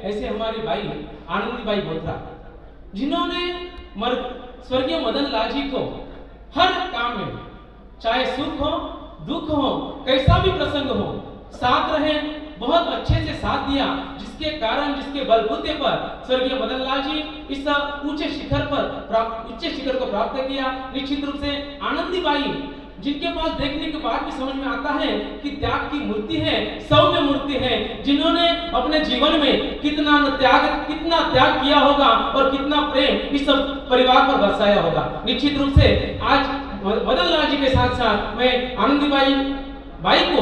ऐसे हमारे भाई आनंदीबाई बोथरा, जिन्होंने स्वर्गीय मदन लाल जी को हर काम में, चाहे सुख हो दुख हो कैसा भी प्रसंग हो, साथ रहे, बहुत अच्छे से साथ दिया, जिसके कारण जिसके बलबूते पर स्वर्गीय मदन लाल जी इस ऊंचे शिखर को प्राप्त किया। निश्चित रूप से आनंदीबाई, जिनके पास देखने के बाद भी समझ में आता है कि त्याग की मूर्ति है, सौम्य मूर्ति है, जिन्होंने अपने जीवन में कितना त्याग किया होगा और कितना प्रेम इस परिवार पर बरसाया होगा। निश्चित रूप से आज मदन लाल जी के साथ साथ मैं आनंदीबाई को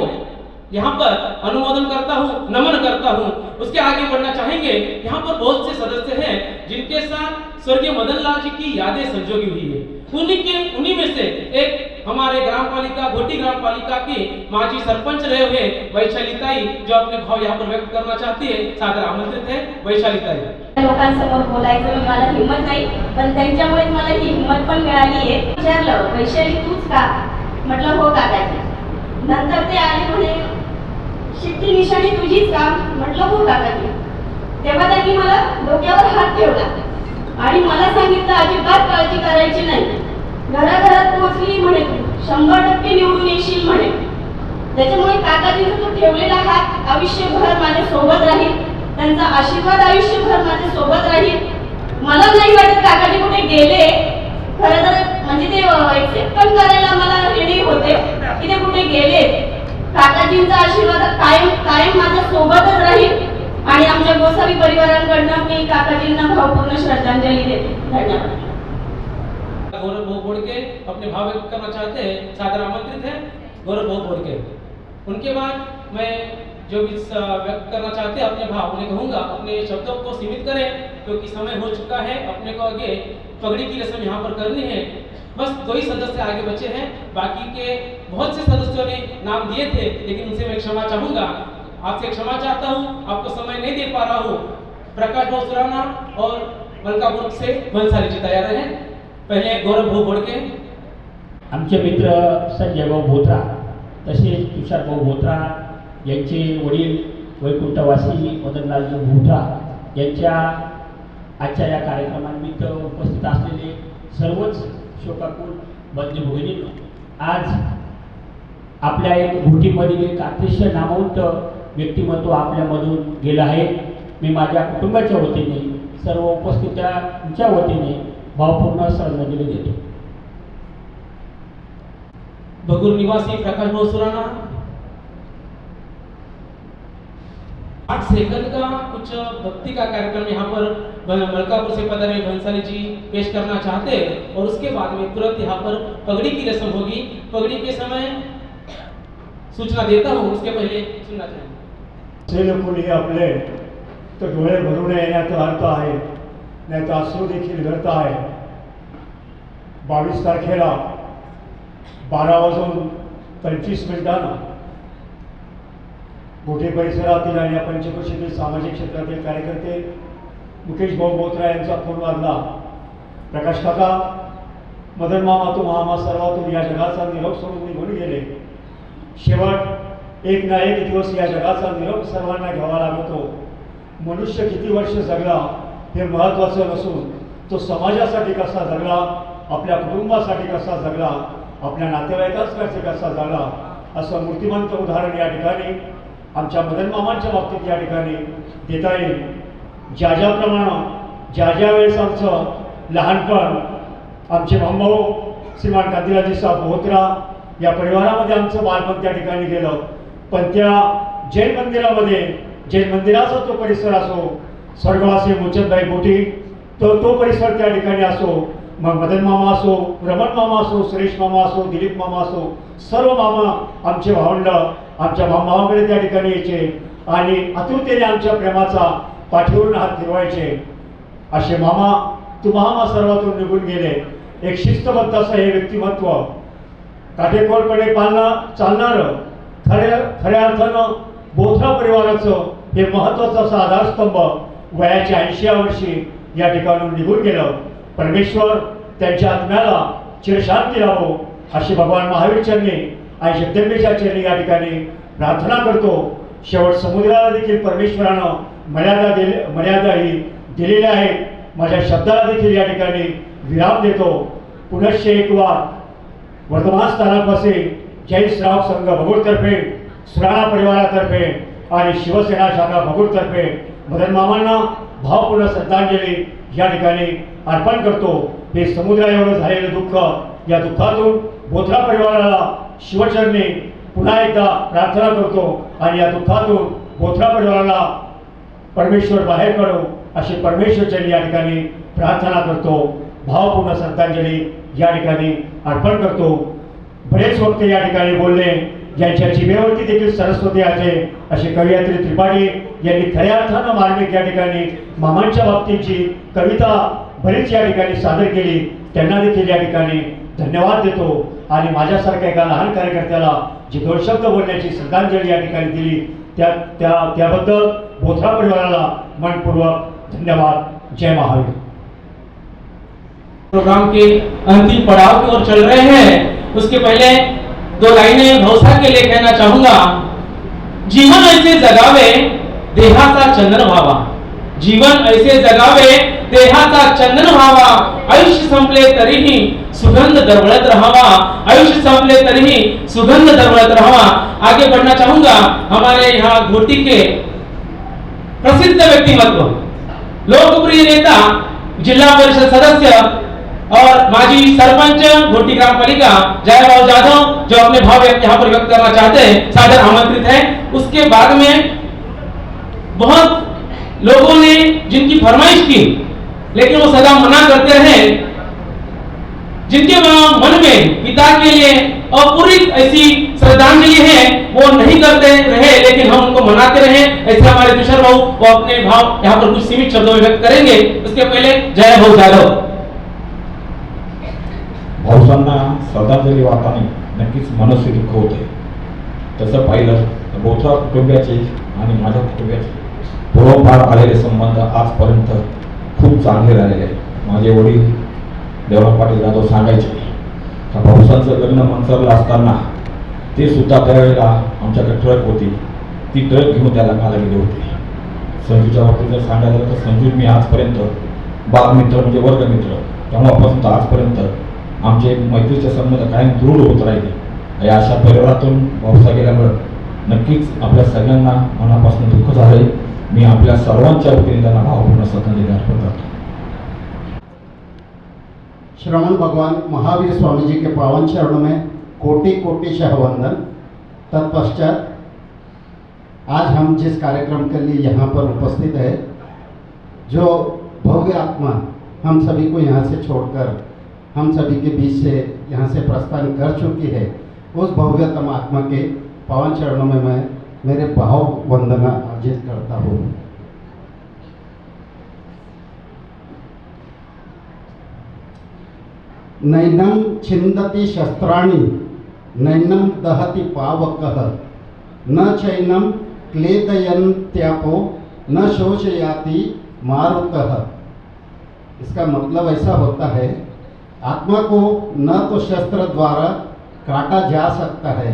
यहाँ पर अनुमोदन करता हूँ, नमन करता हूँ। उसके आगे बढ़ना चाहेंगे। यहाँ पर बहुत से सदस्य हैं जिनके साथ स्वर्गीय मदन लाल जी की यादें संजोगी हुई है। उन्हीं में से एक हमारे ग्राम पालिका घोटी ग्राम पालिका की माजी सरपंच रहे हुए वैशालीताई, जो अपने भाव यहाँ पर व्यक्त करना चाहती है, सादर आमंत्रित है। वैशालीताई। लोकांसमोर बोलायचं मला हिम्मत नाही, पण त्यांच्यामुळे मला ही हिम्मत पण मिळाली आहे। विचारलं वैशाली तूच का? म्हटलं हो काकाजी। नंतर ते आले म्हणे शिट्टी निशाणी तुझीच का? म्हटलं हो काकाजी। तेव्हा त्यांनी मला डोक्यावर हात ठेवला आणि मला सांगितलं अजिबात काळजी करायची नाही, घराघरात पोहोचली म्हणे तू 100% निवडून येशील म्हणे। त्याच्यामुळे काकाजींचा तो ठेवलेला हात आयुष्यभर माझ्या सोबत राहील, त्यांचा आशीर्वाद आयुष्यभर माझ्या सोबत राहील। मला नाही वाटत काकाजी कुठे गेले, खरं तर म्हणजे ते एक्सेप्ट पण करायला मला रेडी होते की ते कुठे गेले। काकाजींचा आशीर्वाद कायम माझ्या सोबतच राहील आणि आमच्या गोसावी परिवारांकडून मी काकाजींना भावपूर्ण श्रद्धांजली देते। धन्यवाद। गौरव बोड़के अपने भाव व्यक्त करना चाहते हैं, सादर आमंत्रित है गौरव बोड़के। उनके बाद मैं जो भी व्यक्त करना चाहते हैं अपने भाव, उन्हें कहूँगा अपने शब्दों को सीमित करें, क्योंकि समय हो चुका है। अपने को आगे पगड़ी की रस्म यहाँ पर करनी है। बस 2 ही सदस्य आगे बचे हैं, बाकी के बहुत से सदस्यों ने नाम दिए थे, लेकिन उनसे मैं क्षमा चाहूँगा, आपसे क्षमा चाहता हूँ, आपको समय नहीं दे पा रहा हूँ। प्रकाश सुराना और मलकापुर से भंसाली जी तैयार हैं। पहले गौरव भाऊ बोड़के। आमचे मित्र संजय भाऊ बोथरा, तसेच तुषार भाऊ बोथरा यांचे वडील वैकुंठवासी मदनलालजी बोथरा यांच्या आजच्या या कार्यक्रमानिमित्त उपस्थित असलेले सर्वच शोकाकुल बंधू भगिनींनो, आज आपल्या एक घोटीमधील एक अतिशय नामवंत व्यक्तिमत्व आपल्यामधून गेलं आहे। मी माझ्या कुटुंबाच्या वतीने, सर्व उपस्थितांच्या वतीने भावपूर्ण श्रद्धांजली देतो। बगुर निवासी प्रकाश भाऊ सुराना 8 सेकंड का कुछ भक्ति का कार्यक्रम यहाँ पर मलकापुर से पधारे भंसाली जी पेश करना चाहते हैं, और उसके बाद में तुरंत यहाँ पर पगड़ी की रस्म होगी। पगड़ी के समय सूचना देता हूँ, उसके पहले सुनना चाहेंगे। कोणी आपले तो डोळे भरून येण्याचा अर्थ आहे, नाही तर अश्रू देखील व्यर्थ आहे। 22 तारखेला 12:25 मोठे परिसरातील आणि पंचक्रोशीतील सामाजिक क्षेत्रातील कार्यकर्ते मुकेश भाऊ बोथरा यांचा फोन वाजला। प्रकाश काका, मदन मामा तू मामा सर्वातून या जगाचा निरोप सोडून निघून गेले। शेवट एक ना एक दिवस या जगाचा निरोप सर्वांना घ्यावा लागतो। मनुष्य किती वर्ष जगला हे महत्त्वाचं नसून तो समाजासाठी कसा जगला, आपल्या कुटुंबासाठी कसा जगला, आपल्या नातेवाईकांसाठी कसा जगला, असं मूर्तिमंत उदाहरण या ठिकाणी आमच्या मदन मामांच्या बाबतीत या ठिकाणी देता येईल। ज्याप्रमाणे ज्या वेळेस आमचं लहानपण, आमचे भाऊ श्रीमान कांतीलालजी साहेब बोथरा या परिवारामध्ये आमचं बालपण त्या ठिकाणी गेलं। पण त्या जैन मंदिरामध्ये, जैन मंदिराचा तो परिसर असो, स्वर्गवासी मूलचंदभाई बोटी तो परिसर त्या ठिकाणी असो, मग मदन मामा असो, रमण मामा असो, सुरेश मामा असो, दिलीप मामा असो, सर्व मामा आमचे भावंड आमच्या भावाकडे त्या ठिकाणी यायचे आणि आतुरतेने आमच्या प्रेमाचा पाठीवरून हात फिरवायचे। असे मामा तू मामा सर्वातून निघून गेले। एक शिस्तबद्ध असं हे व्यक्तिमत्व, काटेकोरपणे चालणारं, खऱ्या अर्थानं बोथरा परिवाराचं हे महत्त्वाचं असं आधारस्तंभ वयाच्या 80व्या वर्षी या ठिकाणून निघून गेलं। परमेश्वर त्यांच्या आत्म्याला चिरशांती लावो अशी भगवान महावीर चरणी आणि जगदंबेच्या चरणी या ठिकाणी प्रार्थना करतो। शेवट समुद्राला देखील परमेश्वरानं मर्यादाही दिलेल्या आहेत. माझ्या शब्दाला देखील या ठिकाणी विराम देतो. पुनश्च एक वार वर्धमान स्थानापासून जैन श्रावक संघ भगूरतर्फे, सुराणा परिवारातर्फे आणि शिवसेना शाखा भगूरतर्फे मदन मामांना भावपूर्ण श्रद्धांजली या ठिकाणी अर्पण करतो. हे समुद्रा एवढं झालेलं दुःख, या दुःखातून बोथरा परिवाराला शिवचरणी पुन्हा एकदा प्रार्थना करतो आणि या दुःखातून बोथरा परिवाराला परमेश्वर बाहेर काढो अशी परमेश्वरचरणी या ठिकाणी प्रार्थना करतो. भावपूर्ण श्रद्धांजली या ठिकाणी अर्पण करतो. बरेच वक्ते या ठिकाणी बोलले, ज्यांच्या जिभेवरती देखील सरस्वती आहे असे कवयित्री त्रिपाठी यांनी खऱ्या अर्थानं मार्मिक या ठिकाणी मामांच्या बाबतीची कविता बरीच या ठिकाणी सादर केली. त्यांना देखील या ठिकाणी धन्यवाद देतो. आणि माझ्यासारख्या एका लहान कार्यकर्त्याला जी 2 शब्द बोलण्याची श्रद्धांजली या ठिकाणी दिली त्याबद्दल बोथरा परिवाराला मनपूर्वक धन्यवाद. जय महावीर. प्रोग्राम के अंतिम पड़ाव की ओर चल रहे हैं, उसके पहले 2 लाइनें भौसा के लिए कहना चाहूंगा. जीवन ऐसे जगावे देहाचा चंदन व्हावा, जीवन ऐसे जगावे देहाचा चंदन व्हावा, आयुष्य संपले तरीही सुगंध दरवळत राहावा, आयुष्य संपले तरीही सुगंध दरवळत राहावा. आगे बढ़ना चाहूंगा. हमारे यहाँ घोटी के प्रसिद्ध व्यक्तिमत्व, लोकप्रिय नेता, जिला परिषद सदस्य और माजी सरपंच घोटी ग्राम पालिका जयभाव जाधव, जो अपने भाव यहाँ पर व्यक्त करना चाहते हैं, सादर आमंत्रित है. उसके बाद में बहुत लोगों ने जिनकी फरमाइश की लेकिन वो सदा मना करते रहे, जिनके मन में पिता के लिए अपूरित ऐसी श्रद्धांजलि है वो नहीं करते रहे, लेकिन हम उनको मनाते रहे. ऐसे हमारे तुषार भाऊ वो अपने भाव यहाँ पर कुछ सीमित शब्दों में व्यक्त करेंगे. उसके पहले जय भाऊ जाधव. भाऊसांना श्रद्धांजली वाहताना नक्कीच मनस्वी दुःख होते. तसं पाहिलं तर बोथरा कुटुंबियाचे आणि माझ्या कुटुंबियाचे पूर्वपार आलेले संबंध आजपर्यंत खूप चांगले राहिलेले आहेत. माझे वडील देवराव पाटील जाधव सांगायचे का भाऊसांचं लग्न मंचरलं असताना ते सुद्धा त्यावेळेला आमच्याकडे ट्रक होती, ती ट्रक घेऊन त्या लग्नाला गेले होते. संजूच्या बाबतीत जर सांगायचं तर संजू मी आजपर्यंत बालमित्र म्हणजे वर्गमित्र, तेव्हापासून तर आजपर्यंत आमचे मैत्रीचे संबंध कायम दृढ होत राहिले. या अशा परिवारातून भाऊसा गेल्यामुळं नक्कीच आपल्या सगळ्यांना मनापासून दुःख झाले. मी आपल्या सर्वांच्या वतीने त्यांना भावपूर्ण श्रद्धांजली अर्पण करतो. श्रवण भगवान महावीर स्वामी जी के पावन चरणों में कोटि कोटि शह वंदन. तत्पश्चात आज हम जिस कार्यक्रम के लिए यहाँ पर उपस्थित है, जो भव्य आत्मा हम सभी को यहाँ से छोड़कर हम सभी के बीच से यहाँ से प्रस्थान कर चुकी है, उस भव्यतम आत्मा के पावन चरणों में मैं मेरे भाव वंदना अर्जित करता हूँ. नैनम छिंदति शस्त्राणि नैनम दहति पावकः न चैनम क्लेदयन्त्यापो न शोषयाति मारुतः. इसका मतलब ऐसा होता है, आत्मा को न तो शस्त्र द्वारा काटा जा सकता है,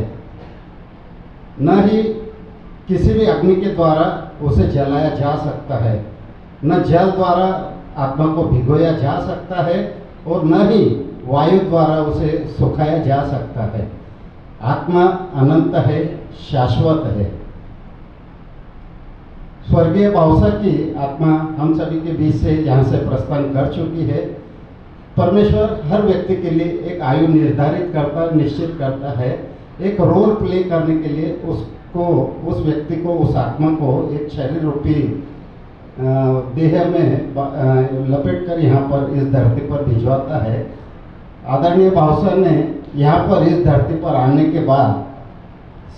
न ही किसी भी अग्नि के द्वारा उसे जलाया जा सकता है, न जल द्वारा आत्मा को भिगोया जा सकता है और न ही वायु द्वारा उसे सुखाया जा सकता है. आत्मा अनंत है, शाश्वत है. स्वर्गीय भाऊसा की आत्मा हम सभी के बीच से यहाँ से प्रस्थान कर चुकी है. परमेश्वर हर व्यक्ति के लिए एक आयु निर्धारित करता, निश्चित करता है. एक रोल प्ले करने के लिए उसको, उस व्यक्ति को, उस आत्मा को एक शरीर रूपी देह में लपेट कर यहाँ पर इस धरती पर भिजवाता है. आदरणीय भाऊसा ने यहाँ पर इस धरती पर आने के बाद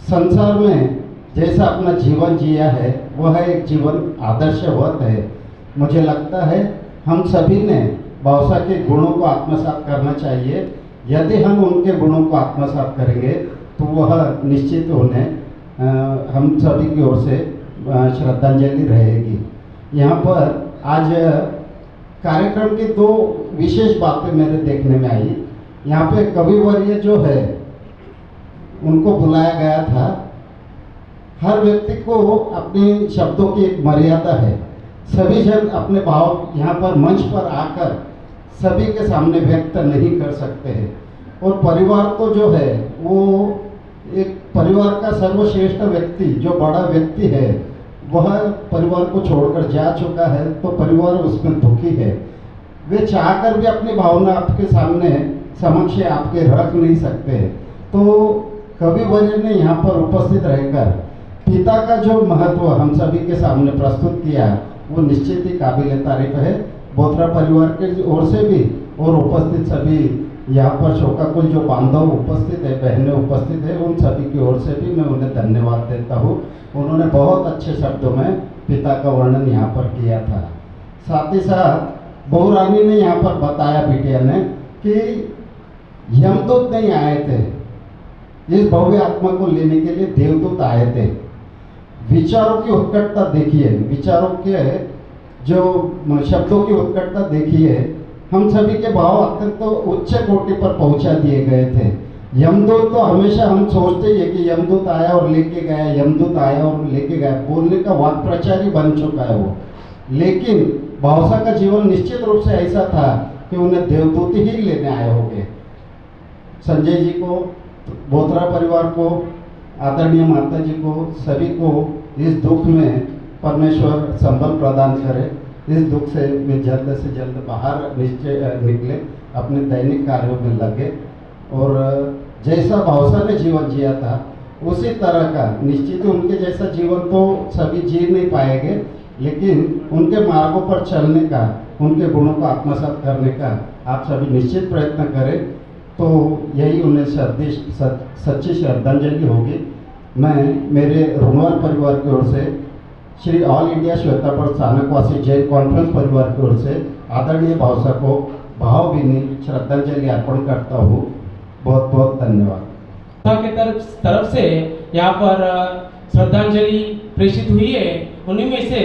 संसार में जैसा अपना जीवन जिया है वह एक जीवन आदर्शवत है. मुझे लगता है हम सभी ने भाऊसा के गुणों को आत्मसात करना चाहिए. यदि हम उनके गुणों को आत्मसात करेंगे तो वह निश्चित उन्हें हम सभी की ओर से श्रद्धांजलि रहेगी. यहाँ पर आज कार्यक्रम की 2 विशेष बातें मेरे देखने में आई. यहाँ पे कविवर्य जो है उनको बुलाया गया था. हर व्यक्ति को अपनी शब्दों की एक मर्यादा है। सभी जन अपने भाव यहाँ पर मंच पर आकर सभी के सामने व्यक्त नहीं कर सकते हैं। और परिवार तो जो है वो एक परिवार का सर्वश्रेष्ठ व्यक्ति जो बड़ा व्यक्ति है वह परिवार को छोड़कर जा चुका है, तो परिवार उसमें दुखी है। वे चाहकर भी अपनी भावना आपके सामने समक्ष आपके रख नहीं सकते। तो कविवर्य ने यहाँ पर उपस्थित रहकर पिता का जो महत्व हम सभी के सामने प्रस्तुत किया वो निश्चित ही काबिल तारीफ है। बोथरा परिवार के ओर से भी और उपस्थित सभी यहाँ पर शोकाकुल जो बांधव उपस्थित है, बहनें उपस्थित है, उन सभी की ओर से भी मैं उन्हें धन्यवाद देता हूँ। उन्होंने बहुत अच्छे शब्दों में पिता का वर्णन यहाँ पर किया था। साथ ही साथ बहू रानी ने यहाँ पर बताया बिटिया ने कि यमदूत नहीं आए थे, इस भव्य आत्मा को लेने के लिए देवदूत आए थे। विचारों की उत्कटता देखिए, विचारों के जो शब्दों की उत्कटता देखिए, हम सभी के भाव अत्यंत तो उच्च कोटि पर पहुंचा दिए गए थे। यमदूत तो हमेशा हम सोचते ही है कि यमदूत आया और लेके गया, यमदूत आया और लेके गया, बोलने का वाक प्रचारी बन चुका है वो। लेकिन भावसा का जीवन निश्चित रूप से ऐसा था कि उन्हें देवदूत ही लेने आए होंगे। संजय जी को, बोथरा परिवार को, आदरणीय माता जी को, सभी को इस दुख में परमेश्वर संबल प्रदान करे। इस दुख से वे जल्द से जल्द बाहर निकले, अपने दैनिक कार्यों में लगे और जैसा भावसा ने जीवन जिया था उसी तरह का निश्चित उनके जैसा जीवन तो सभी जी नहीं पाएंगे, लेकिन उनके मार्गों पर चलने का, उनके गुणों को आत्मसात करने का आप सभी निश्चित प्रयत्न करें, तो यही उन्हें सच्ची श्रद्धांजलि होगी। मैं मेरे रुणवाल परिवार की ओर से, Shri all India Shwetambar Sthanakvasi Jain conference परिवार की ओर से आदरणीय भावसा को भावभीनी श्रद्धांजलि अर्पण करता हूँ। बहुत बहुत धन्यवाद। के तरफ से यहाँ पर श्रद्धांजलि प्रेषित हुई है। उन्हीं में से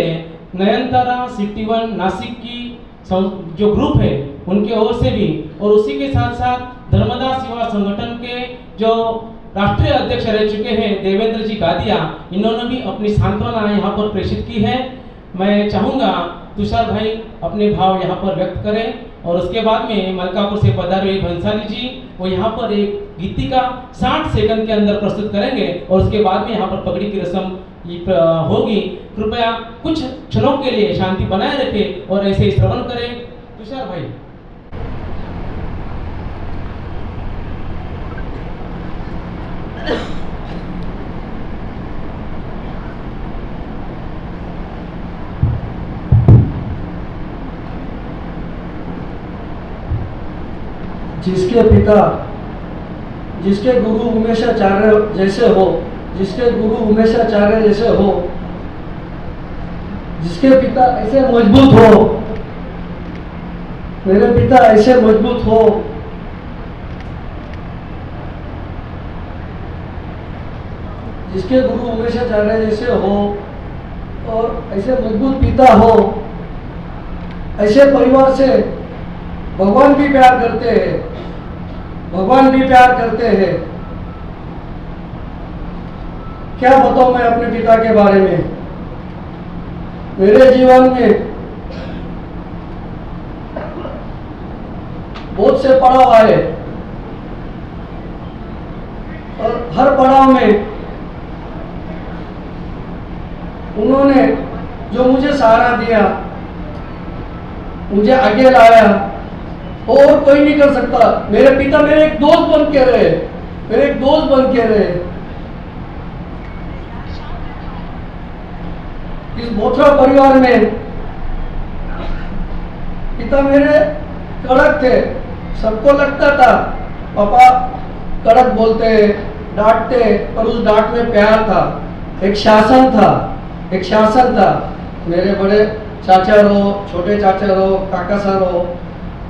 नयनतारा सिटी वन नासिक की जो ग्रुप है उनके ओर से भी, और उसी के साथ साथ धर्मदास सेवा संगठन के जो राष्ट्रीय अध्यक्ष रह चुके हैं देवेंद्र जी गादिया, इन्होंने भी अपनी सांत्वना यहाँ पर प्रेषित की है। मैं चाहूँगा तुषार भाई अपने भाव यहाँ पर व्यक्त करें और उसके बाद में मलकापुर से पधारे हुए भंसाली जी वो यहाँ पर एक गीतिका 60 सेकंड के अंदर प्रस्तुत करेंगे और उसके बाद में यहाँ पर पगड़ी की रस्म होगी। कृपया कुछ क्षणों के लिए शांति बनाए रखें और ऐसे ही श्रवण करें। तुषार भाई। जिसके पिता, जिसके गुरु उमेशाचार्य जैसे हो, जिसके गुरु उमेशाचार्य जैसे हो, जिसके पिता ऐसे मजबूत हो, मेरे पिता ऐसे मजबूत हो, जिसके गुरु उमेशाचार्य जैसे हो और ऐसे मजबूत पिता हो, ऐसे परिवार से भगवान भी प्यार करते हैं, भगवान भी प्यार करते हैं। क्या बताऊं मैं अपने पिता के बारे में। मेरे जीवन में बहुत से पड़ाव आए और हर पड़ाव में उन्होंने जो मुझे सहारा दिया, मुझे आगे लाया, और कोई नहीं कर सकता। मेरे पिता मेरे एक दोस्त बन के रहे, मेरे एक दोस्त बन के रहे। इस बोथरा परिवार में पिता मेरे कड़क थे। सबको लगता था पापा कड़क बोलते, डांटते, पर उस डांट में प्यार था, एक शासन था, एक शासन था। मेरे बड़े चाचा रहो, छोटे चाचा रहो, काका साहब रहो,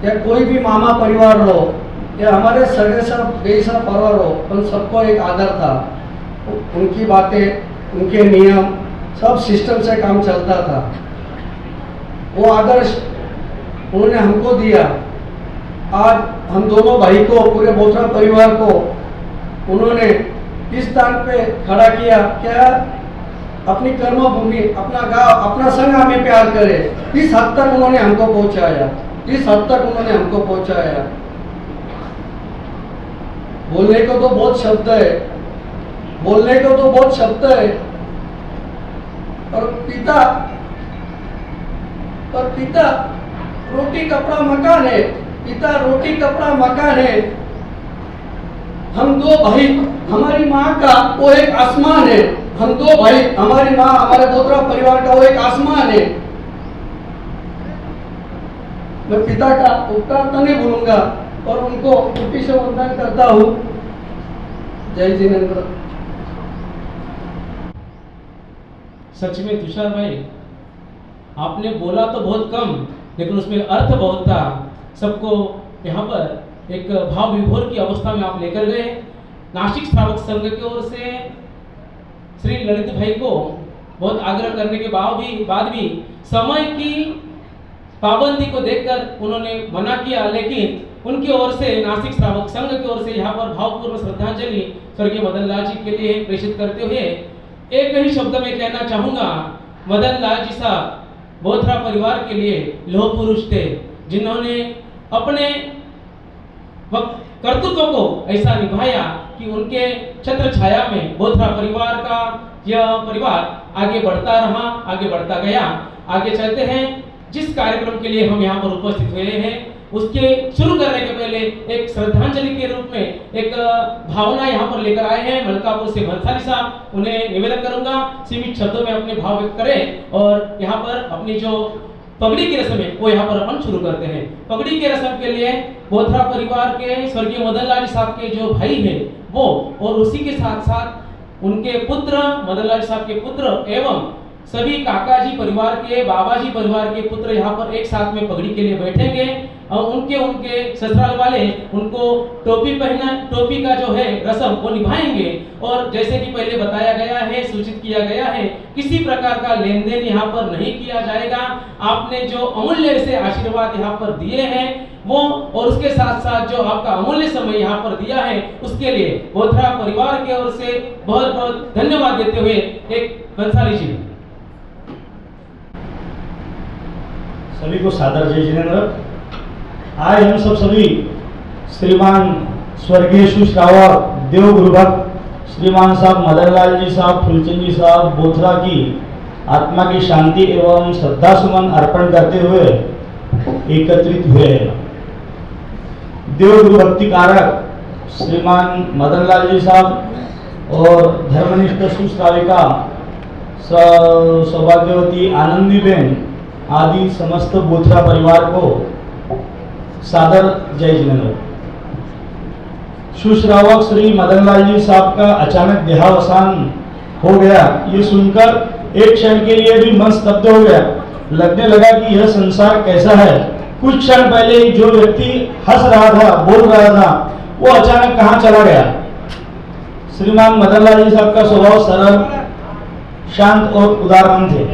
या कोई भी मामा परिवार हो, या हमारे सगे सब बेसा परिवार हो, उन सबको एक आदर था। उनकी बातें, उनके नियम, सब सिस्टम से काम चलता था। वो आदर्श उन्होंने हमको दिया। आज हम दोनों भाई को, पूरे बोथरा परिवार को उन्होंने इस स्थान पे खड़ा किया। क्या अपनी कर्मभूमि, अपना गांव, अपना संघ हमें प्यार करे। इस हद तक उन्होंने हमको पहुंचाया, इस हद तक उन्होंने हमको पहुंचाया। बोलने को तो बहुत शब्द है, बोलने को तो बहुत शब्द है, और पिता रोटी कपड़ा मकान है, पिता रोटी कपड़ा मकान है। हम दो भाई, हमारी माँ का वो एक आसमान है। हम दो भाई, हमारी माँ, हमारे बोथरा परिवार का वो एक आसमान है। मैं पिता का उपकार तो नहीं भूलूंगा और उनको कोटि से वंदन करता हूँ। जय जिनेंद्र। सच में तुषार भाई, आपने बोला तो बहुत कम, लेकिन उसमें अर्थ बहुत था। सबको यहाँ पर एक भाव विभोर की अवस्था में आप लेकर गए। नासिक श्रावक संघ की ओर से श्री ललित भाई को बहुत आग्रह करने के बाद भी समय की पाबंदी को देखकर उन्होंने मना किया, लेकिन उनकी ओर से नासिक श्रावक संघ की ओर से यहाँ पर भावपूर्ण श्रद्धांजलि स्वर्गीय मदन लाल जी के लिए प्रेषित करते हुए एक ही शब्द में कहना चाहूंगा, मदन लाल जी साहब बोथरा परिवार के लिए लौह पुरुष थे, जिन्होंने अपने कर्तृत्व को ऐसा निभाया कि उनके छत्र छाया में बोथरा परिवार का यह परिवार आगे बढ़ता रहा, आगे बढ़ता गया। आगे चलते हैं, जिस कार्यक्रम के लिए हम यहाँ पर उपस्थित हुए हैं उसके शुरू करने के पहले एक श्रद्धांजलि के रूप में एक भावना यहाँ पर लेकर आए हैं मलकापुर से भंसाली साहब। उन्हें निवेदन करूंगा सीमित शब्दों में अपने भाव व्यक्त करें और यहाँ पर अपनी जो पगड़ी की रस्म है वो यहाँ पर अपन शुरू करते हैं। पगड़ी के रस्म के लिए बोथरा परिवार के स्वर्गीय मदन लाल साहब के जो भाई है वो, और उसी के साथ साथ उनके पुत्र मदन लाल साहब के पुत्र एवं सभी काकाजी परिवार के, बाबाजी परिवार के पुत्र यहाँ पर एक साथ में पगड़ी के लिए बैठेंगे और उनके ससुराल वाले उनको टोपी का जो है रस्म वो निभाएंगे। और जैसे कि पहले बताया गया है, सूचित किया गया है, किसी प्रकार का लेन देन यहाँ पर नहीं किया जाएगा। आपने जो अमूल्य से आशीर्वाद यहाँ पर दिए हैं वो, और उसके साथ साथ जो आपका अमूल्य समय यहाँ पर दिया है उसके लिए बोथरा परिवार की ओर से बहुत बहुत धन्यवाद देते हुए एक बंसाली जी। सभी को सादर जय जिनेंद्र। आज हम सभी श्रीमान स्वर्गीय सुश्रावक देव गुरुभक्त श्रीमान साहब मदन लाल जी साहब, फुलचंद जी साहब बोथरा की आत्मा की शांति एवं श्रद्धा सुमन अर्पण करते हुए एकत्रित हुए हैं। देव गुरु भक्ति कारक श्रीमान मदन लाल जी साहब और धर्मनिष्ठ सुश्राविका सौभाग्यवती आनंदीबेन आदि समस्त बोथरा परिवार को सादर जय जिनेंद्र। सुश्रावक श्री मदन लाल जी साहब का अचानक देहावसान हो गया, ये सुनकर एक क्षण के लिए भी मन स्तब्ध हो गया। लगने लगा कि यह संसार कैसा है। कुछ क्षण पहले जो व्यक्ति हंस रहा था, बोल रहा था, वो अचानक कहाँ चला गया। श्रीमान मदन लाल जी साहब का स्वभाव सरल, शांत और उदारमन थे,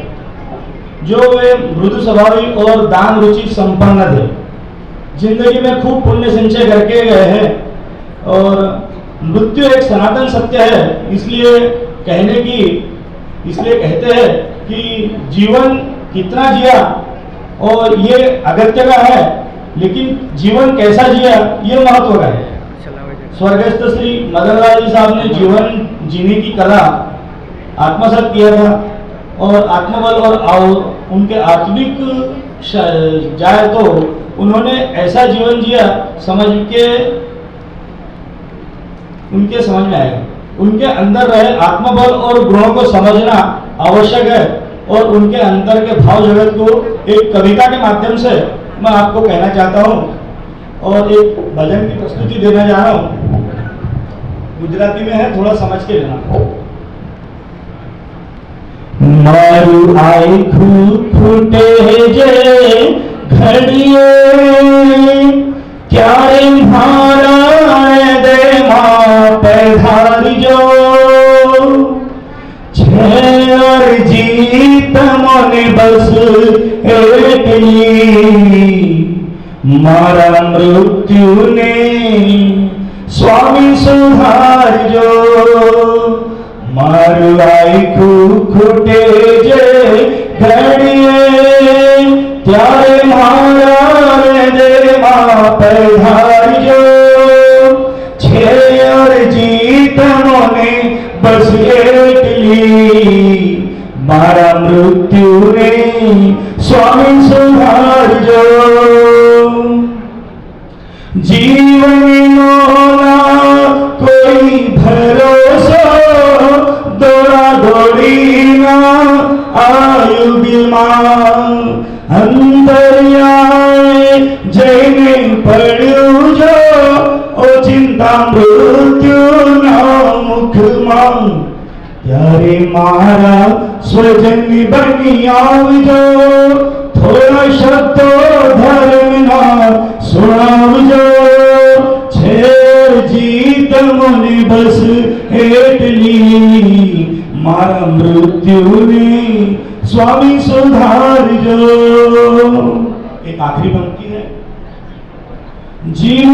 जो वे मृदु स्वभावी और दान रुचि संपन्न थे। जिंदगी में खूब पुण्य संचय करके गए हैं और मृत्यु एक सनातन सत्य है, इसलिए कहते हैं कि जीवन कितना जिया और ये अगत्य का है, लेकिन जीवन कैसा जिया ये महत्व का है। स्वर्गस्थ श्री मदन लाल जी साहब ने जीवन जीने की कला आत्मसात किया था और आत्मबल और उनके आत्मिक जाए तो उन्होंने ऐसा जीवन जिया उनके समझ में आएगा। उनके अंदर रहे आत्मबल और गुणों को समझना आवश्यक है और उनके अंदर के भाव जगत को एक कविता के माध्यम से मैं आपको कहना चाहता हूँ और एक भजन की प्रस्तुति देना जा रहा हूँ। गुजराती में है, थोड़ा समझ के लेना। मारू आई फूटे जे घड़िए क्यारे मारा दे माँ पैधारी जो छेर जीत मन बस एकली मारा मृत्यु ने स्वामी सुधार जो मारू आईकू खूटे जे घड़िए त्यारे मारा रे दे माँ पधारियो छे और जीत मोने बस एटली मारा मृत्यु ने स्वामी सुधारजो जीवन ना कोई भरोसा दौड़ा दौड़ी ना आयु बीमार अंतर्याय जैने पड़ू जो ओ चिंता मृत्यु ना मुख मां त्यारे मारा स्वजन बनी आवजो थोड़ा शब्दो धर्म ना सुनावजो छेर जीत मुनि बस हेटली मारा मृत्यु ने स्वामी सुधारजो। एक आखिरी पंक्ति है। जीव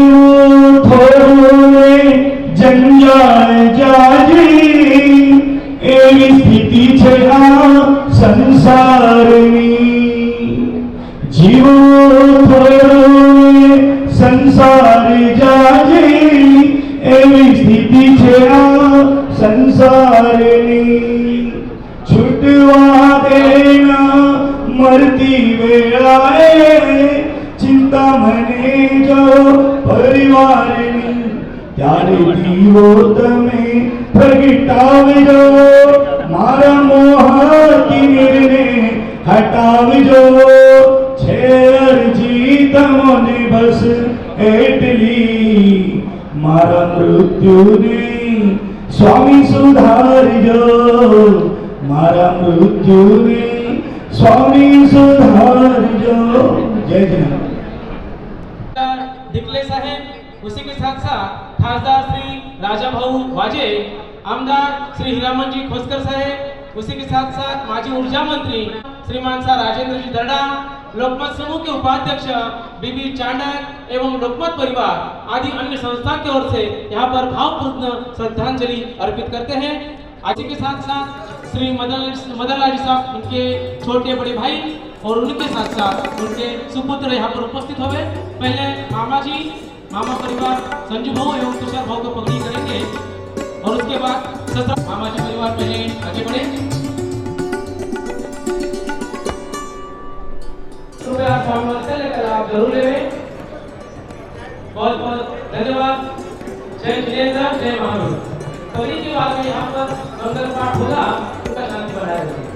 थोड़े जंजाल जाजी एवी स्थिति छे आ संसारनी जीवो थोड़े संसार जाजी एवी स्थिति छे आ संसारनी छुटवा देना मरती वेलाए चिंता मने जो परिवारनी त्यारे दीवो तमे प्रगटावजो मारा मोह की निर्णे हटावजो छेर जीत मोने बस एटली मारा मृत्यु ने स्वामी सुधारजो मारा मृत्यु ने स्वामी सुधारजो। जय जय दिखले साहेब, उसी के साथ साथ खासदार श्री राजा भाऊ वाजे, आमदार श्री हीरामन जी खोसकर साहेब, उसी के साथ साथ माजी ऊर्जा मंत्री श्रीमान सा राजेंद्र जी दरडा, लोकमत समूह के उपाध्यक्ष बीबी चांडक एवं लोकमत परिवार आदि अन्य संस्था की ओर से यहाँ पर भावपूर्ण श्रद्धांजलि अर्पित करते हैं। आज के साथ साथ श्री मदन लाल साहब, उनके छोटे बड़े भाई और उनके साथ साथ उनके सुपुत्र यहाँ पर उपस्थित हुए। पहले मामा जी, मामा परिवार संजू भाऊ एवं तुषार भाऊ को पगड़ी करेंगे और उसके बाद ससुर मामा जी परिवार पहले आगे बढ़े। कृपया सामने लेकर आप जरूर लें। बहुत बहुत धन्यवाद। जय जिनेन्द्र, जय महावीर। सभी के बाद में यहाँ पर मंगल पाठ होगा, उनका शांति बढ़ाया जाएगा।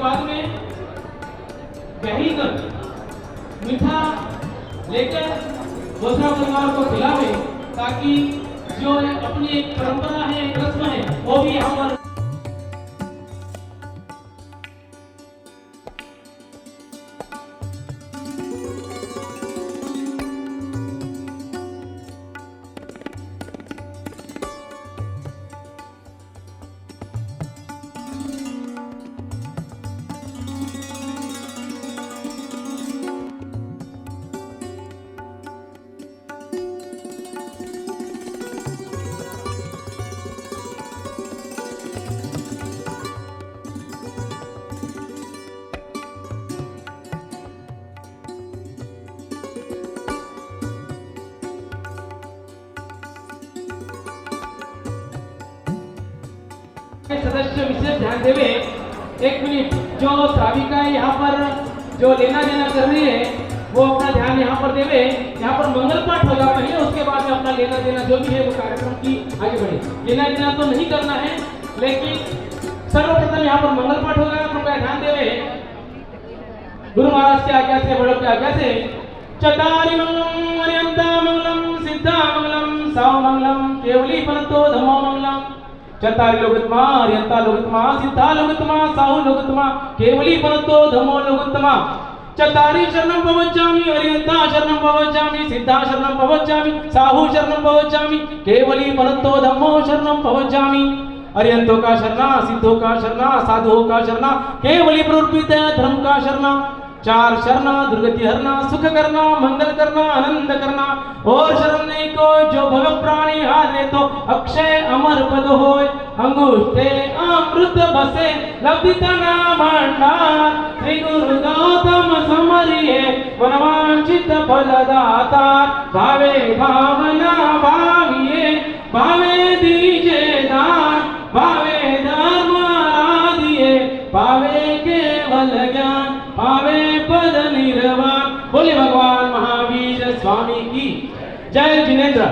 बाद में गहीगन मीठा लेकर बोथरा परिवार को खिलावे, ताकि जो अपनी एक परंपरा है, एक रस्म है, वो भी यहाँ पर सदस्य विशेष ध्यान देवे। एक मिनट, जो श्राविकाएं यहाँ पर जो लेना देना कर रही है वो अपना ध्यान यहाँ पर देवे। यहाँ पर मंगल पाठ होगा पहले, उसके बाद में अपना लेना देना जो भी है वो कार्यक्रम की आगे बढ़े। लेना देना तो नहीं करना है, लेकिन सर्वप्रथम यहाँ पर मंगल पाठ होगा, कृपया ध्यान देवे। गुरु महाराज की आज्ञा से, बड़ों की आज्ञा से। चतारि मंगलम अर्यंता मंगलम सिद्धा मंगलम साव मंगलम केवली फलतो धमो मंगलम। चतारि लोकोत्तमा अर्यंता लोकोत्तमा सिद्धा लोकोत्तमा साहु लोकोत्तमा केवली फलतो धमो लोकोत्तमा। चतारि शरणं प्रवचामि अर्यंता शरणं प्रवचामि सिद्धा शरणं प्रवचामि साहु शरणं प्रवचामि केवली फलतो धम्मो शरणं प्रवचामि। अर्यंतों का शरणा, सिद्धों का शरणा, साधुओं का शरणा, केवली प्रवृत्त धर्म का शरणा। चार शरणा, दुर्गति हरना, सुख करना, मंगल करना, आनंद करना। और शरण नहीं को जो भव प्राणी हारे तो अक्षय अमर पद होय। अंगुष्ठे अमृत बसे लब्धित नाम भंडार। श्री गुरु गौतम समरिये मनवांचित फलदाता। भावे भावना भाविये भावे दीजे दान। भावे धर्म आराधिये पावे केवल ज्ञान। पावे पद निर्वाण। बोले भगवान महावीर स्वामी की जय। जिनेन्द्र।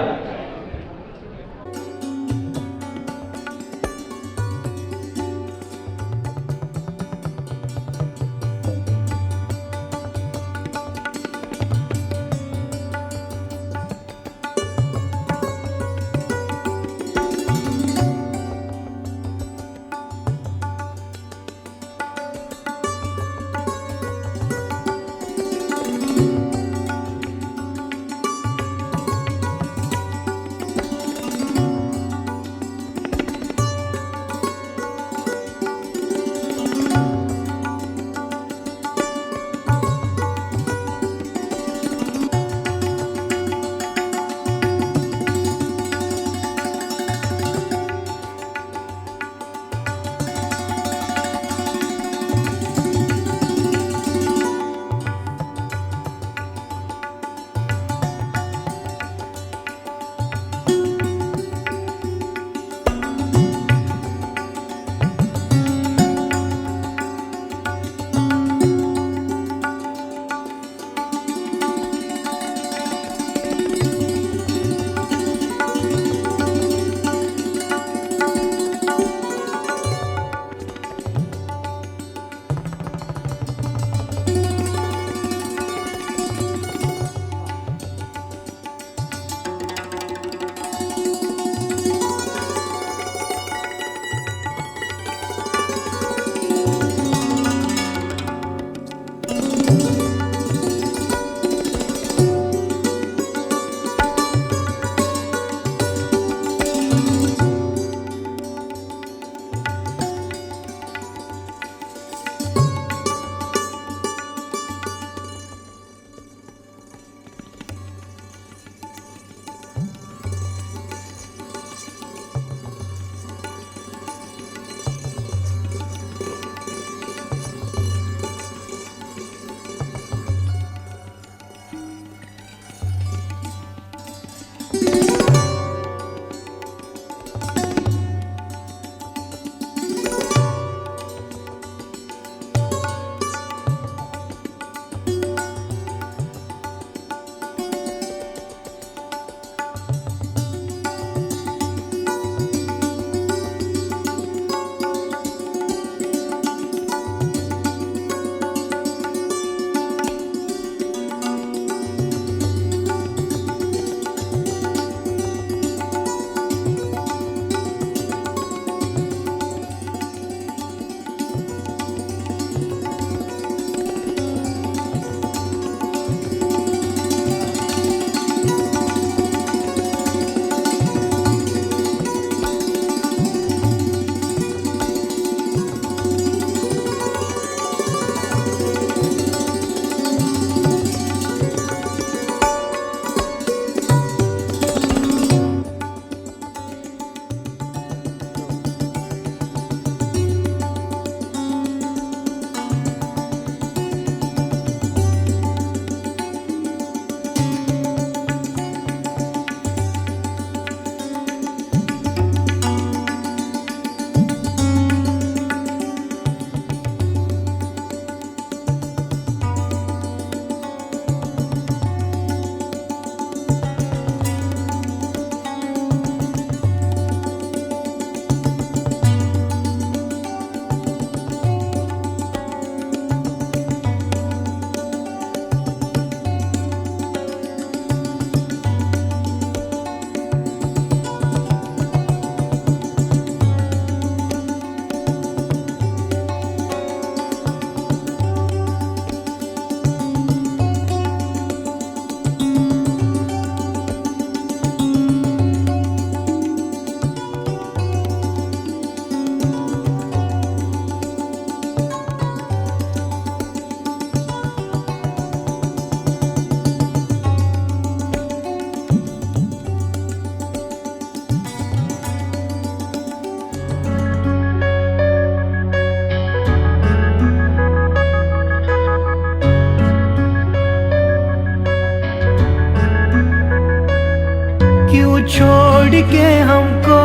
छोड़ के हमको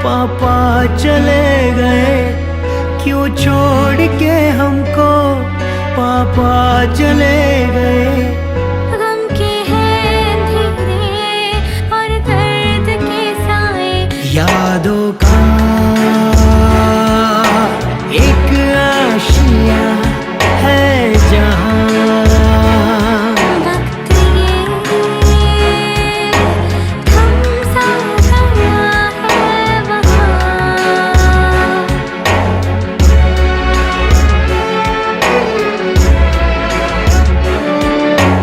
पापा चले गए, क्यों छोड़ के हमको पापा चले गए। गम के हैं अंधेरे और दर्द के साए, यादों का एक आशिया है जहाँ, वक्त ये थम सा गया है वहाँ।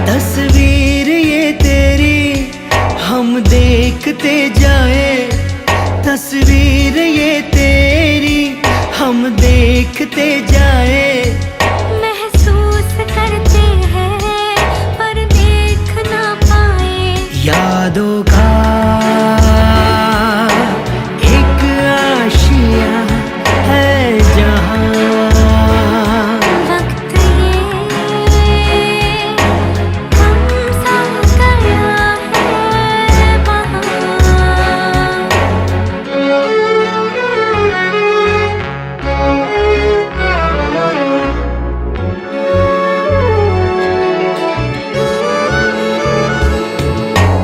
तस्वीर ये तेरी हम देखते जाए, तस्वीर ये तेरी हम देखते जाए। महसूस करते हैं पर देख ना पाए, यादों का एक आशिया है जहाँ, वक्त ये थम सा गया है वहाँ।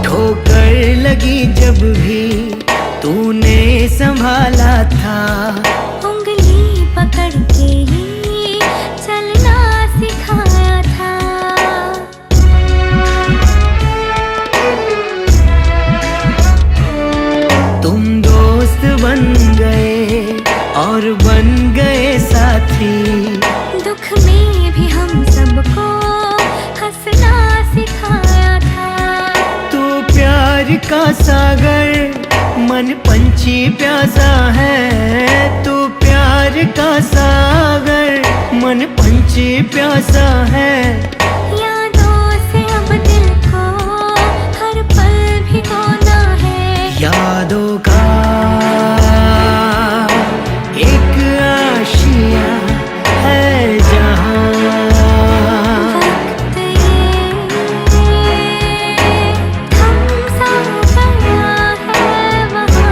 ठोकर लगी जब भी तूने संभाला था, उंगली पकड़ के ही चलना सिखाया था। तुम दोस्त बन गए और बन गए साथी, दुख में भी हम सबको हंसना सिखाया था। तू प्यार का सागर मन पंछी प्यासा है, तू प्यार का सागर मन पंछी प्यासा है। यादों से अब दिल को हर पल भिगोना है, यादों का एक आशिया है जहाँ, वक्त ये थम सा गया है वहाँ।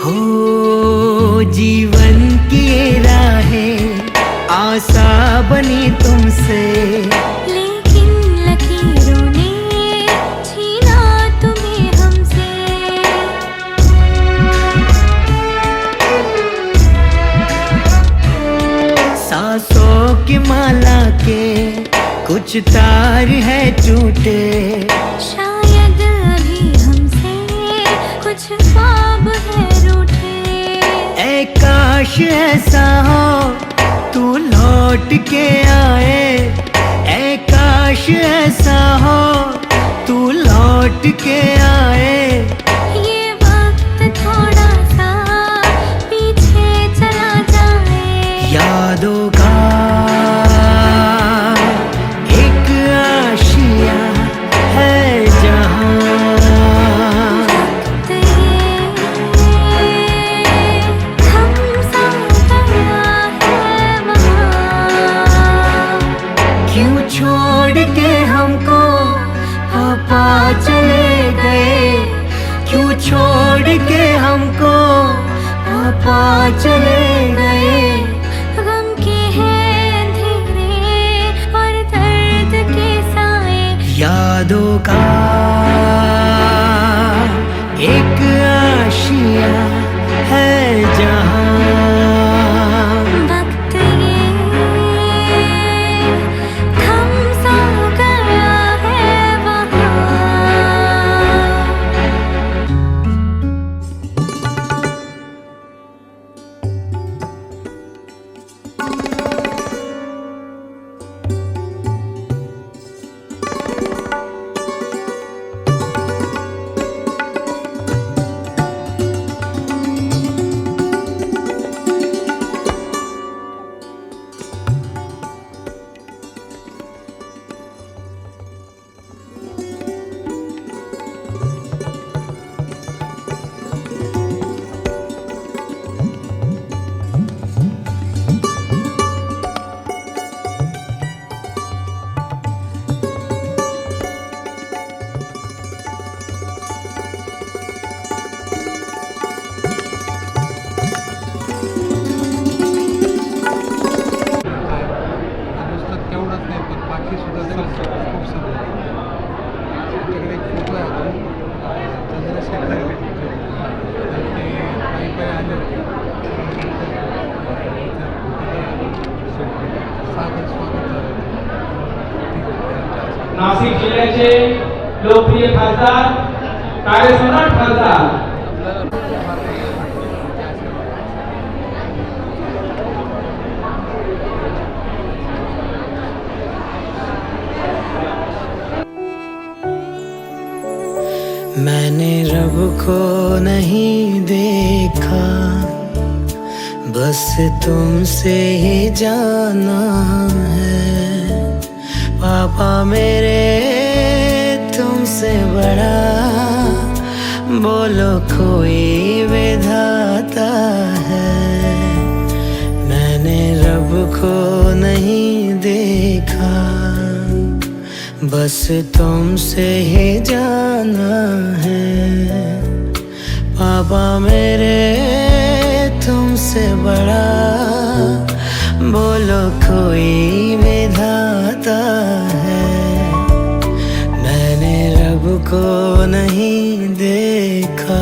हो जीवन की ये राहें आशा बनी तुमसे, लेकिन लकीरों ने छीना तुम्हें हमसे। सांसों की माला के कुछ तार है टूटे, शायद अभी हमसे कुछ ख्वाब है रूठे। ऐ काश ऐसा हो तू लौट के आए, ऐ काश ऐसा हो तू लौट के आए। ये वक्त थोड़ा सा पीछे चला जाए, यादों का एक आशिया है जहाँ, वक्त ये थम सा गया है वहाँ। क्यों छोड़ के हमको पापा चले गए, क्यों छोड़ के हमको पापा चले गए। गम के हैं अंधेरे और दर्द के साए, यादों का एक आशिया है जहाँ, वक्त ये थम सा गया है वहाँ। आमच्याकडे एक फोटो आहे अजून चंद्रशेखर तर ते पायी पायी आले होते स्वागत झालं नाशिक जिल्ह्याचे लोकप्रिय खासदार कार्यसम्राट खासदार मैंने रब को नहीं देखा, बस तुमसे ही जाना है। पापा मेरे तुमसे बड़ा बोलो कोई विधाता है। मैंने रब को नहीं देखा, बस तुमसे ही जाना है। पापा मेरे तुमसे बड़ा बोलो कोई विधाता है। मैंने रब को नहीं देखा।